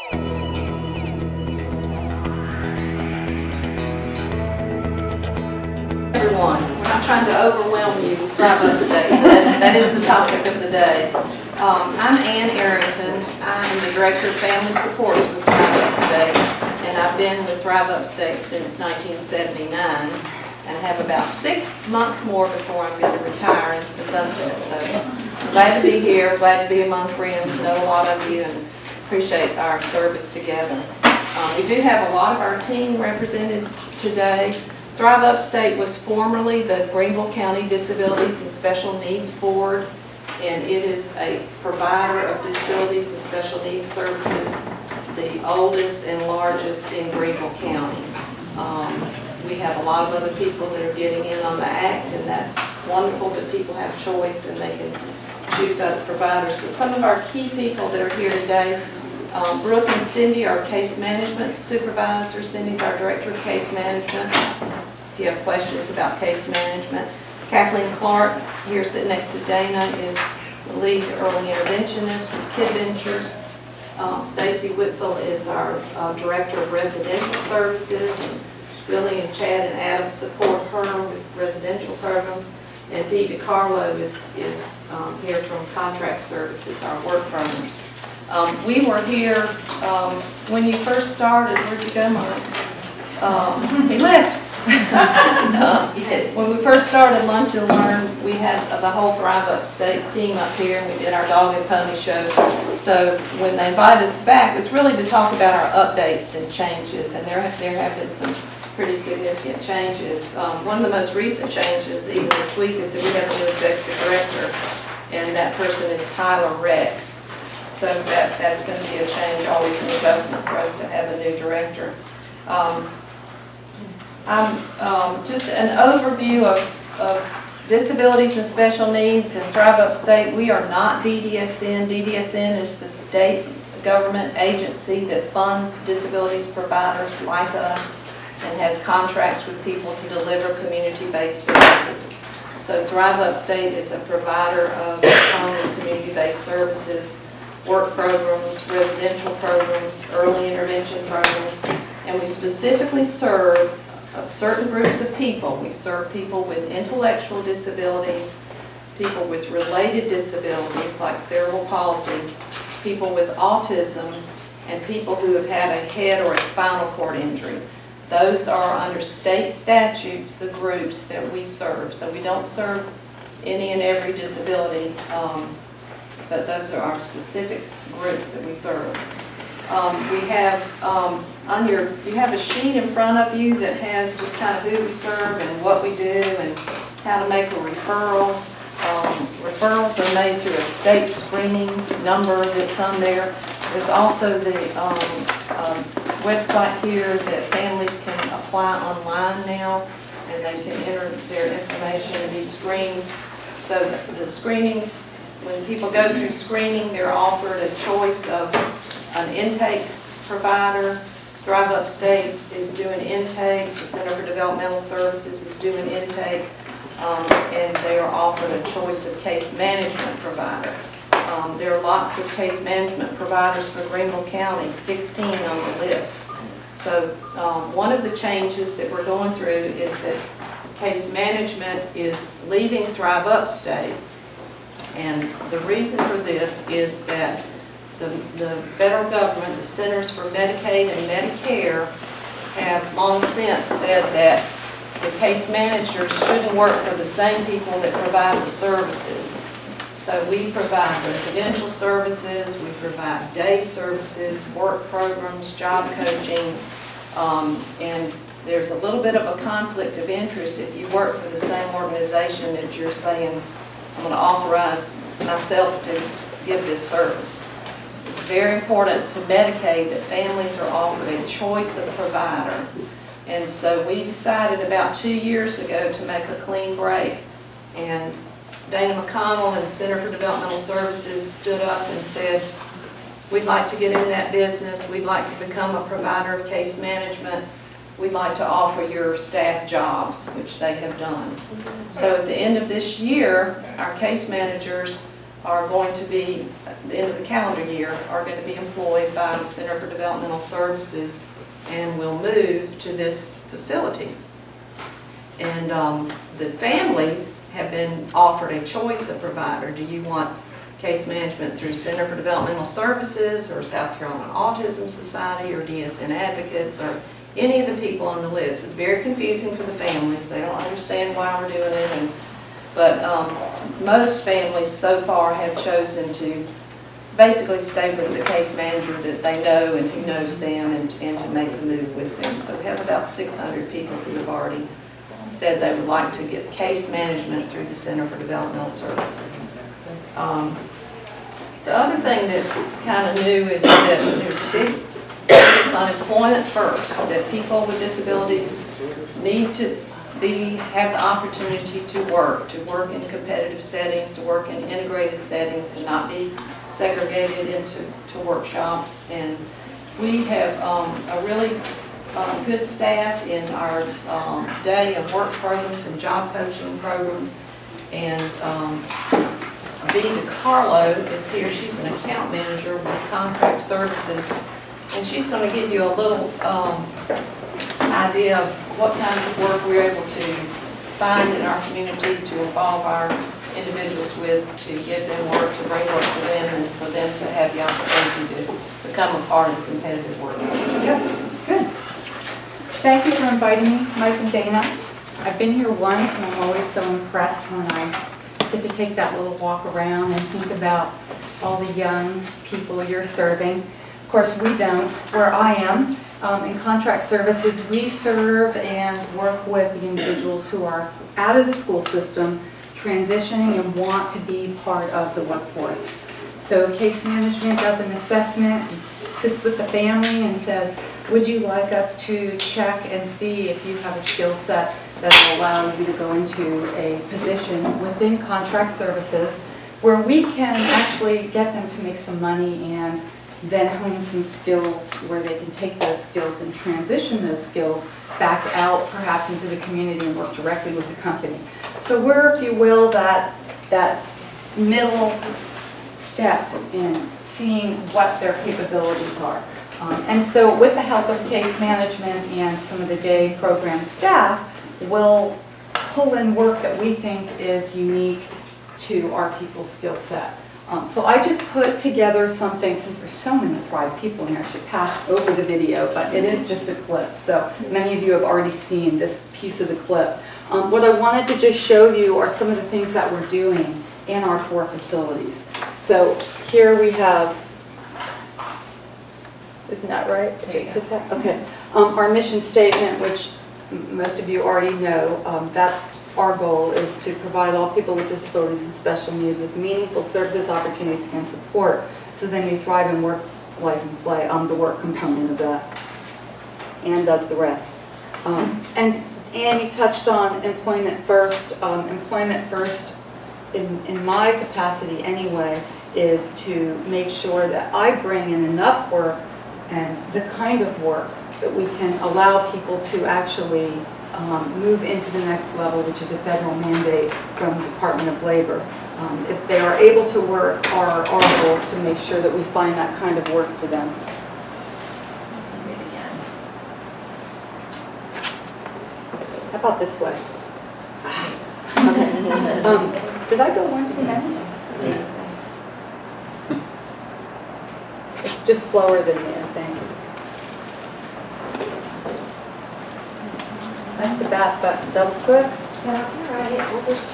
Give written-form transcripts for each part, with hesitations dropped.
Everyone, we're not trying to overwhelm you with Thrive Upstate. That is the topic of the day. I'm Ann Arrington. I'm the Director of Family Supports with Thrive Upstate, and I've been with Thrive Upstate since 1979, and I have about 6 months more before I'm going to retire into the sunset. So I'm glad to be here, glad to be among friends, know a lot of you, and appreciate our service together. We do have a lot of our team represented today. Thrive Upstate was formerly the Greenville County Disabilities and Special Needs Board, and it is a provider of disabilities and special needs services, the oldest and largest in Greenville County. We have a lot of other people that are getting in on the act, and that's wonderful that people have choice and they can choose other providers. But some of our key people that are here today, Brooke and Cindy are case management supervisors. Cindy's our director of case management. If you have questions about case management. Kathleen Clark, here sitting next to Dana, is the lead early interventionist with Kid Ventures. Stacy Witzel is our director of residential services, and Billy and Chad and Adam support her with residential programs. And Dee DeCarlo is here from contract services, our work programs. We were here when you first started. Where'd you go, Mike? He left. When we first started Lunch and Learn, we had the whole Thrive Upstate team up here, and we did our dog and pony show. So when they invited us back, it's really to talk about our updates and changes, and there have been some pretty significant changes. One of the most recent changes, even this week, is that we have a new executive director, and that person is Tyler Rex. So that's going to be a change, always an adjustment for us to have a new director. Just an overview of disabilities and special needs and Thrive Upstate. We are not DDSN. DDSN is the state government agency that funds disabilities providers like us and has contracts with people to deliver community-based services. So Thrive Upstate is a provider of home and community-based services, work programs, residential programs, early intervention programs, and we specifically serve certain groups of people. We serve people with intellectual disabilities, people with related disabilities like cerebral palsy, people with autism, and people who have had a head or a spinal cord injury. Those are under state statutes, the groups that we serve. So we don't serve any and every disability, but those are our specific groups that we serve. We have you have a sheet in front of you that has just kind of who we serve and what we do and how to make a referral. Referrals are made through a state screening number that's on there. There's also the website here that families can apply online now, and they can enter their information and be screened. So the screenings, when people go through screening, they're offered a choice of an intake provider. Thrive Upstate is doing intake. The Center for Developmental Services is doing intake. And they are offered a choice of case management provider. There are lots of case management providers for Greenville County, 16 on the list. So one of the changes that we're going through is that case management is leaving Thrive Upstate. And the reason for this is that the federal government, the Centers for Medicaid and Medicare, have long since said that the case managers shouldn't work for the same people that provide the services. So we provide residential services, we provide day services, work programs, job coaching, and there's a little bit of a conflict of interest if you work for the same organization that you're saying, I'm going to authorize myself to give this service. It's very important to Medicaid that families are offered a choice of provider. And so we decided about 2 years ago to make a clean break. And Dana McConnell and Center for Developmental Services stood up and said, we'd like to get in that business. We'd like to become a provider of case management. We'd like to offer your staff jobs, which they have done. So at the end of this year, our case managers are going to be, at the end of the calendar year, are going to be employed by the Center for Developmental Services and will move to this facility. And the families have been offered a choice of provider. Do you want case management through Center for Developmental Services or South Carolina Autism Society or DSN Advocates or any of the people on the list? It's very confusing for the families. They don't understand why we're doing it. But most families so far have chosen to basically stay with the case manager that they know and who knows them and to make the move with them. So we have about 600 people who have already said they would like to get case management through the Center for Developmental Services. The other thing that's kind of new is that there's a big focus on employment first, that people with disabilities need to have the opportunity to work in competitive settings, to work in integrated settings, to not be segregated into workshops. And we have a really good staff in our day and work programs and job coaching programs. And Bea DiCarlo is here. She's an account manager with Contract Services. And she's going to give you a little idea of what kinds of work we're able to find in our community to involve our individuals with, to give them work, to bring work to them, and for them to have the opportunity to become a part of competitive work. Yep, good. Thank you for inviting me, Mike and Dana. I've been here once and I'm always so impressed when I get to take that little walk around and think about all the young people you're serving. Of course, we don't. Where I am, in Contract Services, we serve and work with the individuals who are out of the school system, transitioning and want to be part of the workforce. So case management does an assessment and sits with the family and says, would you like us to check and see if you have a skill set that will allow you to go into a position within Contract Services where we can actually get them to make some money and then hone some skills where they can take those skills and transition those skills back out perhaps into the community and work directly with the company. So we're, if you will, that middle step in seeing what their capabilities are. And so with the help of case management and some of the day program staff, we'll pull in work that we think is unique to our people's skill set. So I just put together something, since there's so many Thrive people in here, I should pass over the video, but it is just a clip. So many of you have already seen this piece of the clip. What I wanted to just show you are some of the things that we're doing in our 4 facilities. So here we have, isn't that right? I just hit that? Okay. Our mission statement, which most of you already know, that's our goal is to provide all people with disabilities and special needs with meaningful services, opportunities, and support so they may thrive in work, life, and play. The work component of that. Ann does the rest. And Annie touched on employment first. Employment first, in my capacity anyway, is to make sure that I bring in enough work and the kind of work that we can allow people to actually move into the next level, which is a federal mandate from the Department of Labor. If they are able to work, our goal is to make sure that we find that kind of work for them. How about this way? Okay. Did I go one too many? It's just slower than me, I think. That's the bat button. Double click. Yeah, all right. We'll just.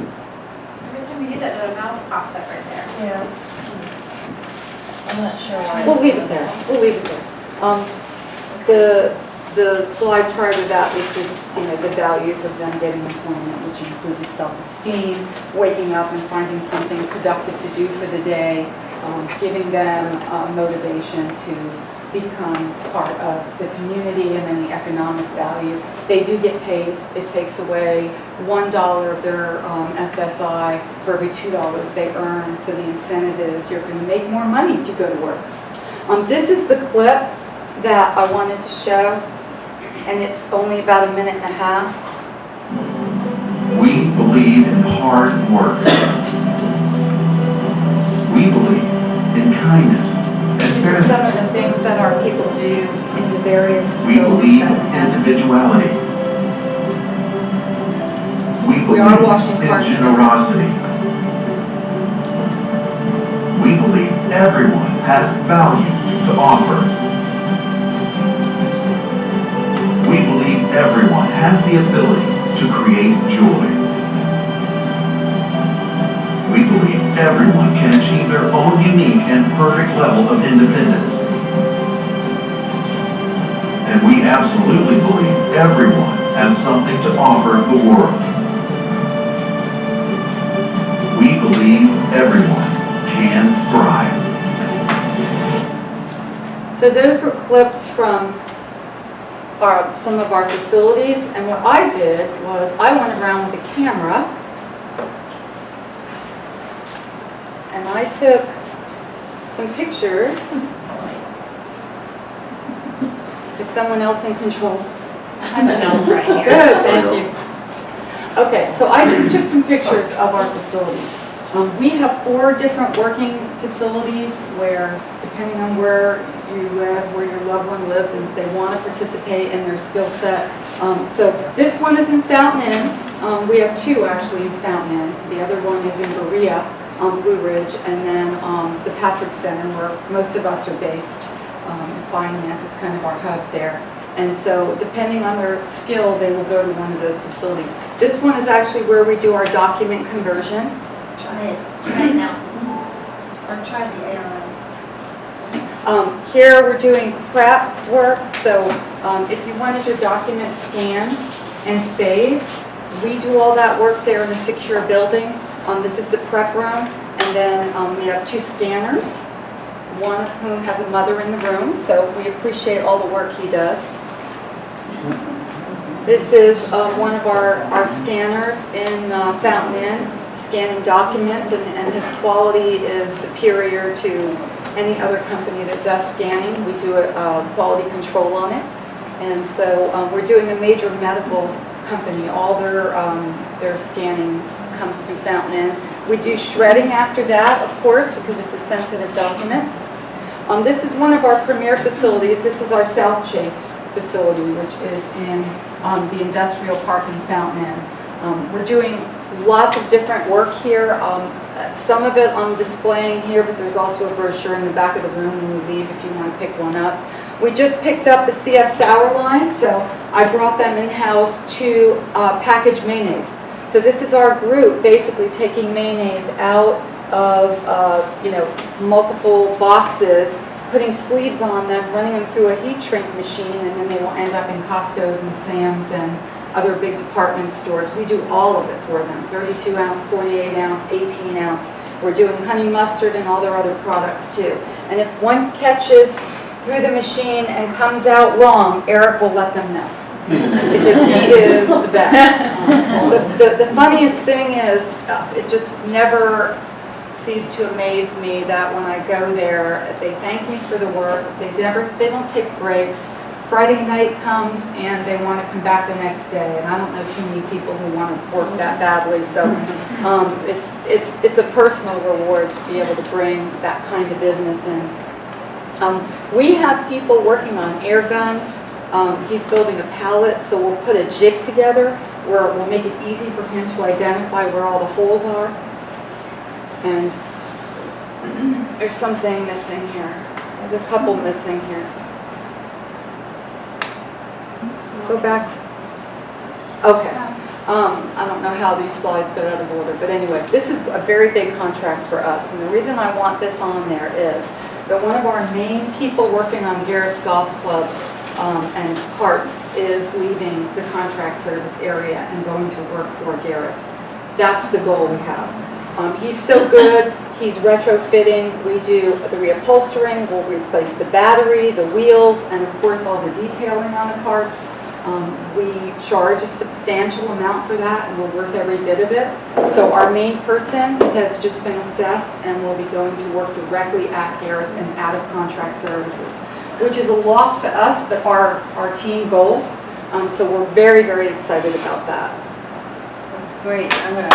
Every time you do that, the mouse pops up right there. Yeah. I'm not sure why. We'll leave it there. We'll leave it there. The slide prior to that was just, the values of them getting employment, which included self-esteem, waking up and finding something productive to do for the day, giving them motivation to become part of the community, and then the economic value. They do get paid. It takes away $1 of their SSI for every $2 they earn. So the incentive is you're going to make more money if you go to work. This is the clip that I wanted to show, and it's only about 1.5 minutes. We believe in hard work. We believe in kindness and These are some of fairness. the things that our people do in the various We facilities believe that in we have. individuality. We We are believe washing in cars. generosity. We believe everyone has value to offer. We believe everyone has the ability to create joy. We believe everyone can achieve their own unique and perfect level of independence. And we absolutely believe everyone has something to offer the world. We believe everyone can thrive. So those were clips from some of our facilities, and what I did was I went around with a camera and I took some pictures. Is someone else in control? I'm the nose right here. Good, thank you. Okay, so I just took some pictures of our facilities. We have 4 different working facilities where, depending on where you live, where your loved one lives, and if they want to participate in their skill set. So this one is in Fountain Inn. We have 2 actually in Fountain Inn. The other one is in Berea on Blue Ridge, and then the Patrick Center, where most of us are based. Finance is kind of our hub there. And so depending on their skill, they will go to one of those facilities. This one is actually where we do our document conversion. Try it now. Or try the arrow. Here we're doing prep work, so if you wanted your documents scanned and saved, we do all that work there in a secure building. This is the prep room, and then we have 2 scanners, one of whom has a mother in the room, so we appreciate all the work he does. This is one of our scanners in Fountain Inn, scanning documents, and his quality is superior to any other company that does scanning. We do a quality control on it. And so we're doing a major medical company. All their scanning comes through Fountain Inn. We do shredding after that, of course, because it's a sensitive document. This is one of our premier facilities. This is our South Chase facility, which is in the industrial park in Fountain Inn. We're doing lots of different work here. Some of it I'm displaying here, but there's also a brochure in the back of the room when you leave if you want to pick one up. We just picked up the CF Sour line, so I brought them in-house to package mayonnaise. So this is our group basically taking mayonnaise out of multiple boxes, putting sleeves on them, running them through a heat shrink machine, and then they will end up in Costco's and Sam's and other big department stores. We do all of it for them, 32 ounce, 48 ounce, 18 ounce. We're doing honey mustard and all their other products too. And if one catches through the machine and comes out wrong, Eric will let them know, because he is the best. The funniest thing is, it just never ceases to amaze me that when I go there, they thank me for the work. They don't take breaks. Friday night comes and they want to come back the next day, and I don't know too many people who want to work that badly. So it's a personal reward to be able to bring that kind of business in. We have people working on air guns. He's building a pallet, so we'll put a jig together where we'll make it easy for him to identify where all the holes are. And there's something missing here. There's a couple missing here. Go back. Okay. I don't know how these slides got out of order, but anyway, this is a very big contract for us. And the reason I want this on there is that one of our main people working on Garrett's golf clubs and carts is leaving the contract service area and going to work for Garrett's. That's the goal we have. He's so good. He's retrofitting. We do the reupholstering. We'll replace the battery, the wheels, and of course all the detailing on the carts. We charge a substantial amount for that, and we're worth every bit of it. So our main person has just been assessed and will be going to work directly at Garrett's and out of contract services, which is a loss to us, but our team goal. So we're very, very excited about that. That's great. I'm gonna.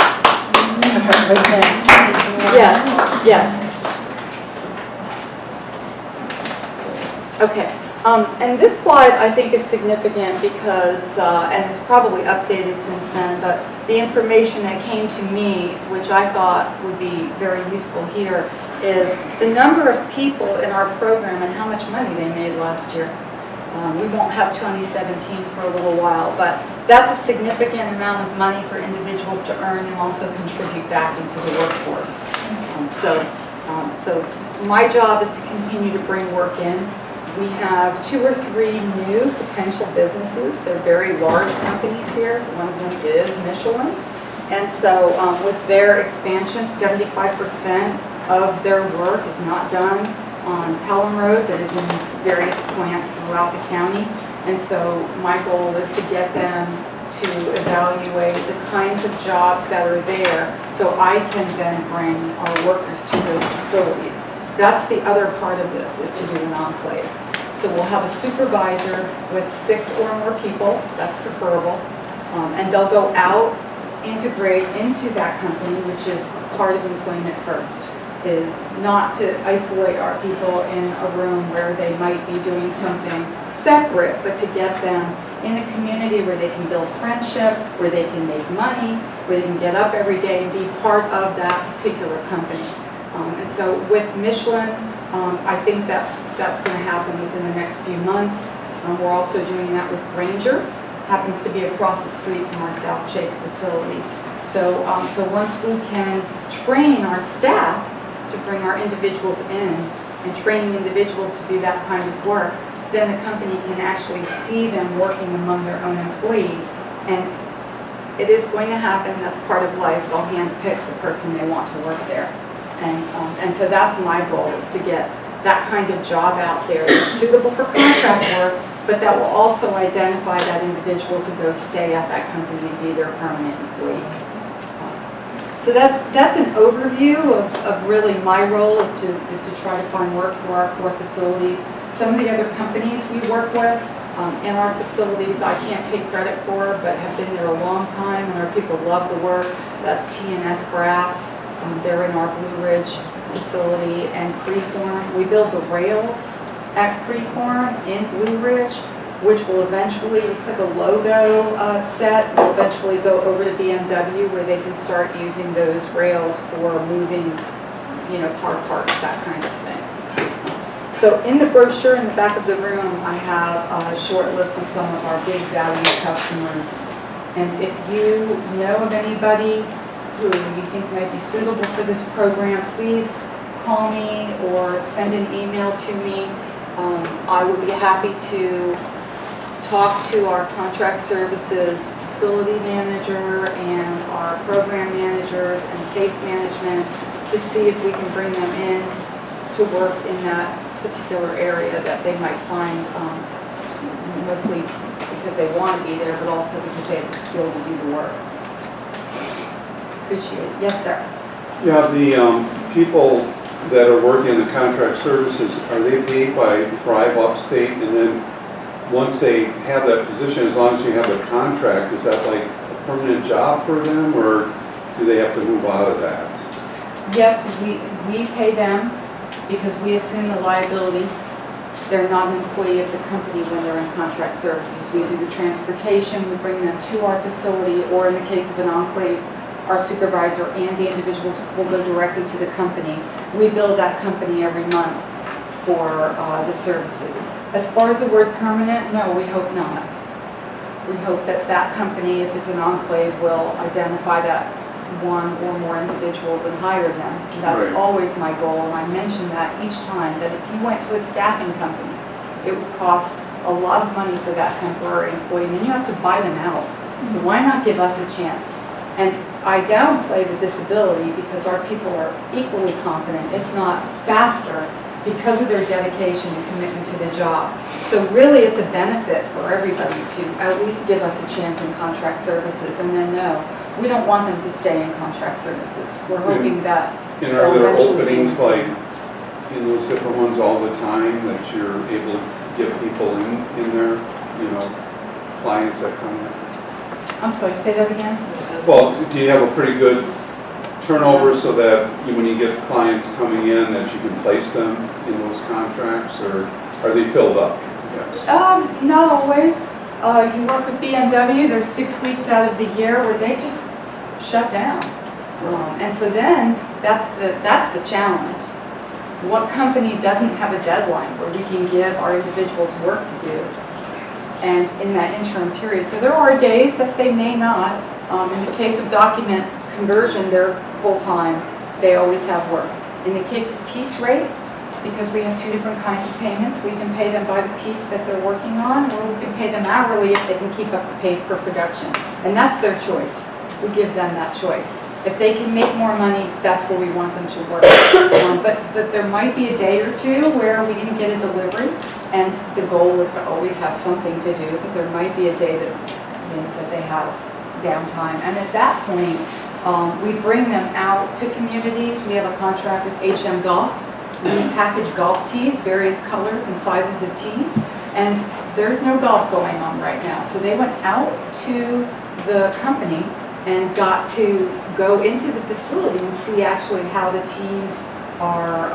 Yes, yes. Okay, and this slide I think is significant because, and it's probably updated since then, but the information that came to me, which I thought would be very useful here, is the number of people in our program and how much money they made last year. We won't have 2017 for a little while, but that's a significant amount of money for individuals to earn and also contribute back into the workforce. So my job is to continue to bring work in. We have 2 or 3 new potential businesses. They're very large companies here. One of them is Michelin. And so with their expansion, 75% of their work is not done on Pelham Road, but is in various plants throughout the county. And so my goal is to get them to evaluate the kinds of jobs that are there so I can then bring our workers to those facilities. That's the other part of this, is to do an enclave. So we'll have a supervisor with 6 or more people, that's preferable, and they'll go out, integrate into that company, which is part of employment first, is not to isolate our people in a room where they might be doing something separate, but to get them in a community where they can build friendship, where they can make money, where they can get up every day and be part of that particular company. And so with Michelin, I think that's going to happen within the next few months. We're also doing that with Ranger, happens to be across the street from our South Chase facility. So once we can train our staff to bring our individuals in and training individuals to do that kind of work, then the company can actually see them working among their own employees. And it is going to happen, that's part of life, they'll handpick the person they want to work there. And so that's my goal, is to get that kind of job out there that's suitable for contract work, but that will also identify that individual to go stay at that company and be their permanent employee. So that's an overview of really my role is to try to find work for our 4 facilities. Some of the other companies we work with in our facilities I can't take credit for, but have been there a long time and our people love the work. That's T&S Brass. They're in our Blue Ridge facility, and Preform. We build the rails at Preform in Blue Ridge, which will eventually, looks like a logo set, will eventually go over to BMW where they can start using those rails for moving, car parts, that kind of thing. So in the brochure in the back of the room, I have a short list of some of our big value customers. And if you know of anybody who you think might be suitable for this program, please call me or send an email to me. I would be happy to talk to our contract services facility manager and our program managers and case management to see if we can bring them in to work in that particular area that they might find, mostly because they want to be there, but also because they have the skill to do the work. Appreciate it. Yes, sir. Yeah, the people that are working in the contract services, are they paid by Thrive Upstate? And then once they have that position, as long as you have a contract, is that like a permanent job for them, or do they have to move out of that? Yes, we pay them because we assume the liability. They're not an employee of the company when they're in contract services. We do the transportation, we bring them to our facility, or in the case of an enclave, our supervisor and the individuals will go directly to the company. We bill that company every month for the services. As far as the word permanent, no, we hope not. We hope that that company, if it's an enclave, will identify that one or more individuals and hire them. That's Right. always my goal, and I mention that each time, that if you went to a staffing company, it would cost a lot of money for that temporary employee, and then you have to buy them out. So why not give us a chance? And I downplay the disability because our people are equally competent, if not faster, because of their dedication and commitment to the job. So really it's a benefit for everybody to at least give us a chance in contract services, and then no, we don't want them to stay in contract services. We're hoping that And are there eventually openings like in those different ones all the time that you're able to get people in there, clients that come in? I'm sorry, say that again? Well, do you have a pretty good turnover so that when you get clients coming in that you can place them in those contracts, or? are they filled up? Yes. Not always. You work with BMW, there's 6 weeks out of the year where they just shut down. And so then, that's the challenge. What company doesn't have a deadline where we can give our individuals work to do? And in that interim period. So there are days that they may not. In the case of document conversion, they're full-time. They always have work. In the case of piece rate, because we have 2 different kinds of payments, we can pay them by the piece that they're working on, or we can pay them hourly if they can keep up the pace for production. And that's their choice. We give them that choice. If they can make more money, that's where we want them to work. But there might be a day or two where we didn't get a delivery, and the goal is to always have something to do, but there might be a day that, that they have downtime. And at that point, we bring them out to communities. We have a contract with HM Golf. We package golf tees, various colors and sizes of tees, and there's no golf going on right now. So they went out to the company and got to go into the facility and see actually how the tees are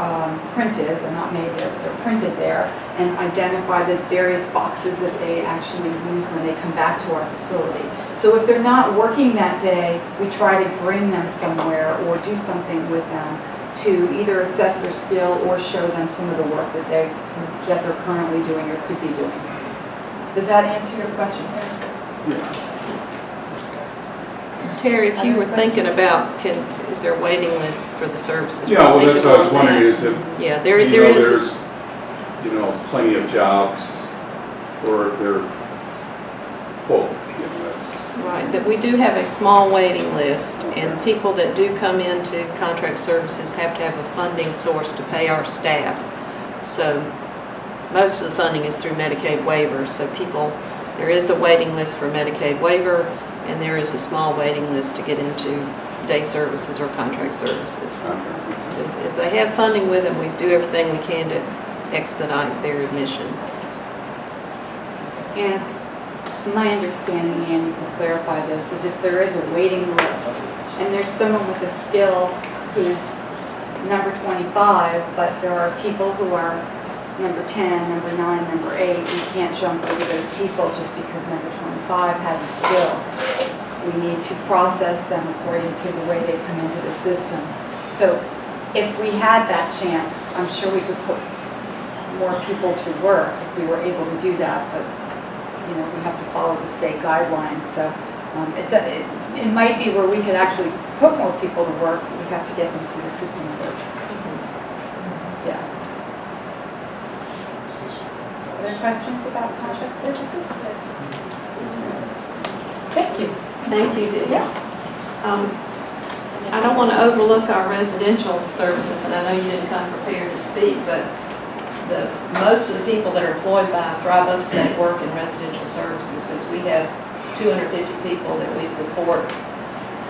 printed. They're not made there, but they're printed there, and identify the various boxes that they actually use when they come back to our facility. So if they're not working that day, we try to bring them somewhere or do something with them to either assess their skill or show them some of the work that they're currently doing or could be doing. Does that answer your question, Terry? Terry, if you were thinking about, is there a waiting list for the services? Yeah, well, that's what I was wondering is if, yeah, there is. there's, plenty of jobs, or if they're full, that's. Right, that we do have a small waiting list, and people that do come into contract services have to have a funding source to pay our staff. So most of the funding is through Medicaid waivers, so there is a waiting list for Medicaid waiver, and there is a small waiting list to get into day services or contract services. If they have funding with them, we do everything we can to expedite their admission. And my understanding, and you can clarify this, is if there is a waiting list and there's someone with a skill who's number 25, but there are people who are number 10, number 9, number 8, we can't jump over those people just because number 25 has a skill. We need to process them according to the way they come into the system. So if we had that chance, I'm sure we could put more people to work if we were able to do that, but we have to follow the state guidelines. So it might be where we could actually put more people to work, but we have to get them through the system first. Yeah. Other questions about contract services? Thank you. Thank you, Dee. Yeah. I don't want to overlook our residential services, and I know you didn't come prepared to speak, but most of the people that are employed by Thrive Upstate work in residential services, because we have 250 people that we support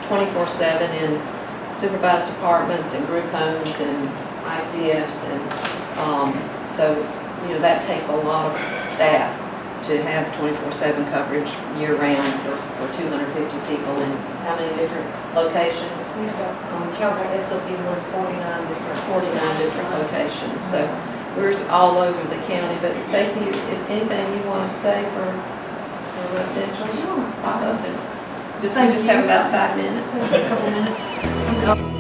24/7 in supervised apartments and group homes and ICFs, and so that takes a lot of staff to have 24/7 coverage year-round for 250 people in how many different locations? Calvert SOP was 49 different locations. So we're all over the county. But Stacy, anything you want to say for residential? Sure. Pop up and we just have about 5 minutes. A couple minutes.